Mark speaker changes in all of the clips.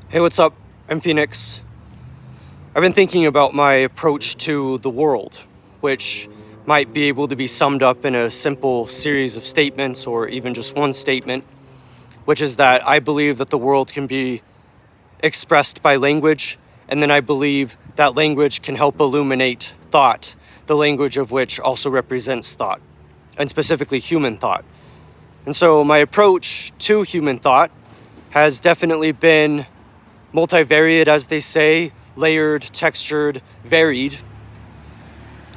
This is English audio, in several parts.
Speaker 1: Hey, what's up? I'm Phoenix. I've been thinking about my approach to the world, which might be able to be summed up in a simple series of statements or even just one statement, which is that I believe that the world can be expressed by language, and then I believe that language can help illuminate thought, the language of which also represents thought, and specifically human thought. And so my approach to human thought has definitely been multivariate, as they say, layered, textured, varied.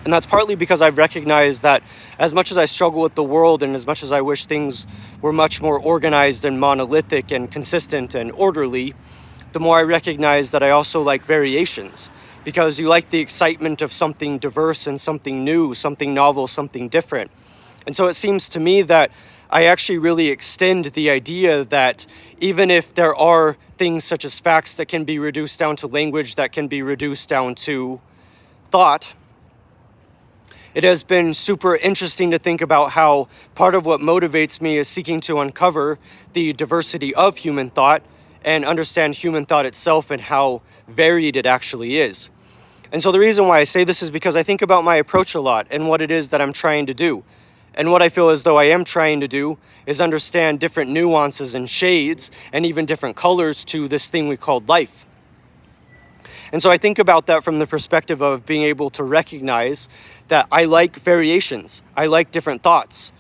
Speaker 1: And that's partly because I've recognized that as much as I struggle with the world and as much as I wish things were much more organized and monolithic and consistent and orderly, the more I recognize that I also like variations, because you like the excitement of something diverse and something new, something novel, something different. And so it seems to me that I actually really extend the idea that even if there are things such as facts that can be reduced down to language, that can be reduced down to thought, it has been super interesting to think about how part of what motivates me is seeking to uncover the diversity of human thought and understand human thought itself and how varied it actually is. And so the reason why I say this is because I think about my approach a lot and what it is that I'm trying to do. And what I feel as though I am trying to do is understand different nuances and shades and even different colors to this thing we call life. And so I think about that from the perspective of being able to recognize that I like variations. I like different thoughts.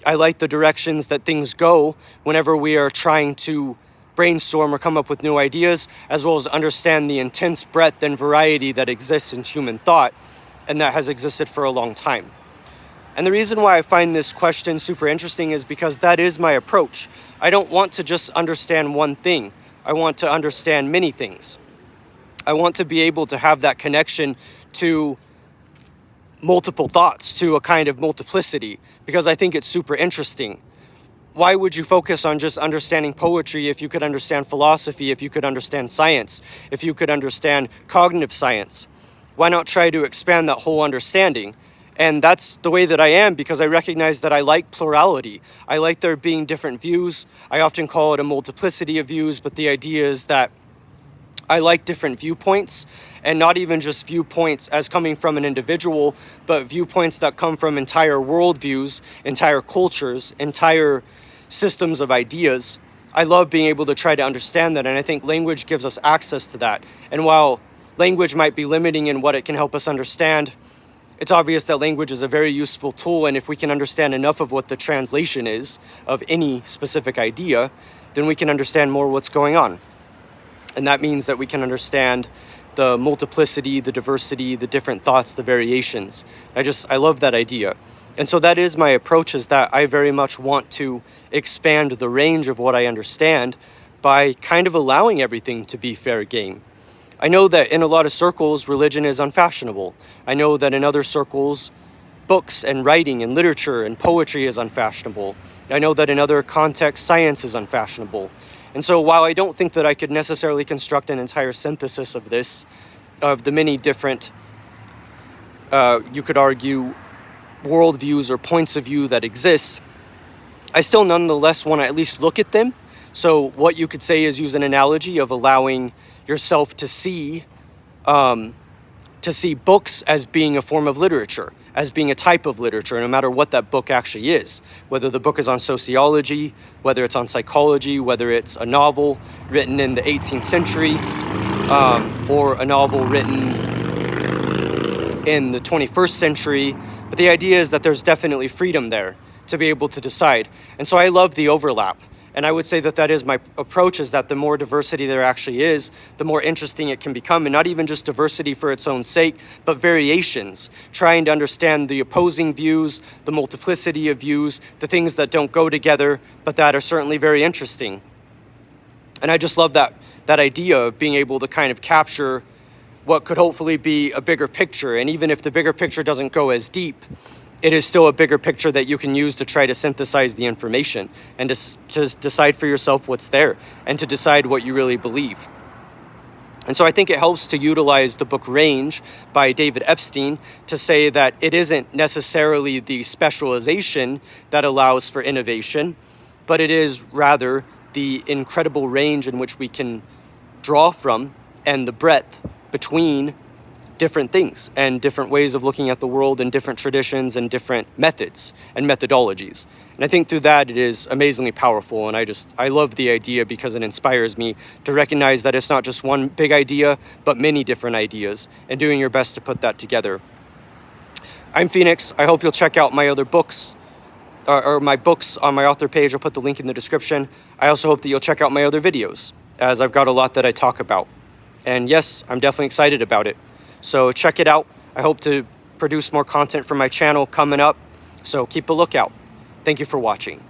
Speaker 1: I like the directions that things go whenever we are trying to brainstorm or come up with new ideas, as well as understand the intense breadth and variety that exists in human thought and that has existed for a long time. And the reason why I find this question super interesting is because that is my approach. I don't want to just understand one thing. I want to understand many things. I want to be able to have that connection to multiple thoughts, to a kind of multiplicity, because I think it's super interesting. Why would you focus on just understanding poetry if you could understand philosophy, if you could understand science, if you could understand cognitive science? Why not try to expand that whole understanding? And that's the way that I am, because I recognize that I like plurality. I like there being different views. I often call it a multiplicity of views, but the idea is that I like different viewpoints, and not even just viewpoints as coming from an individual, but viewpoints that come from entire worldviews, entire cultures, entire systems of ideas. I love being able to try to understand that, and I think language gives us access to that. And while language might be limiting in what it can help us understand, it's obvious that language is a very useful tool, and if we can understand enough of what the translation is of any specific idea, then we can understand more what's going on. And that means that we can understand the multiplicity, the diversity, the different thoughts, the variations. I love that idea. And so that is my approach, is that I very much want to expand the range of what I understand by kind of allowing everything to be fair game. I know that in a lot of circles, religion is unfashionable. I know that in other circles, books and writing and literature and poetry is unfashionable. I know that in other contexts, science is unfashionable. And so while I don't think that I could necessarily construct an entire synthesis of this, of the many different, you could argue, worldviews or points of view that exist, I still nonetheless want to at least look at them. So what you could say is use an analogy of allowing yourself to see books as being a form of literature, as being a type of literature, no matter what that book actually is. Whether the book is on sociology, whether it's on psychology, whether it's a novel written in the 18th century, or a novel written in the 21st century. But the idea is that there's definitely freedom there to be able to decide. And so I love the overlap. And I would say that that is my approach, is that the more diversity there actually is, the more interesting it can become. And not even just diversity for its own sake, but variations, trying to understand the opposing views, the multiplicity of views, the things that don't go together, but that are certainly very interesting. And I just love that idea of being able to kind of capture what could hopefully be a bigger picture. And even if the bigger picture doesn't go as deep, it is still a bigger picture that you can use to try to synthesize the information and to decide for yourself what's there and to decide what you really believe. And so I think it helps to utilize the book Range by David Epstein to say that it isn't necessarily the specialization that allows for innovation, but it is rather the incredible range in which we can draw from and the breadth between different things and different ways of looking at the world and different traditions and different methods and methodologies. And I think through that, it is amazingly powerful. And I love the idea because it inspires me to recognize that it's not just one big idea, but many different ideas, and doing your best to put that together. I'm Phoenix. I hope you'll check out my other books, or my books on my author page. I'll put the link in the description. I also hope that you'll check out my other videos, as I've got a lot that I talk about. And yes, I'm definitely excited about it. So check it out. I hope to produce more content for my channel coming up, so keep a lookout. Thank you for watching.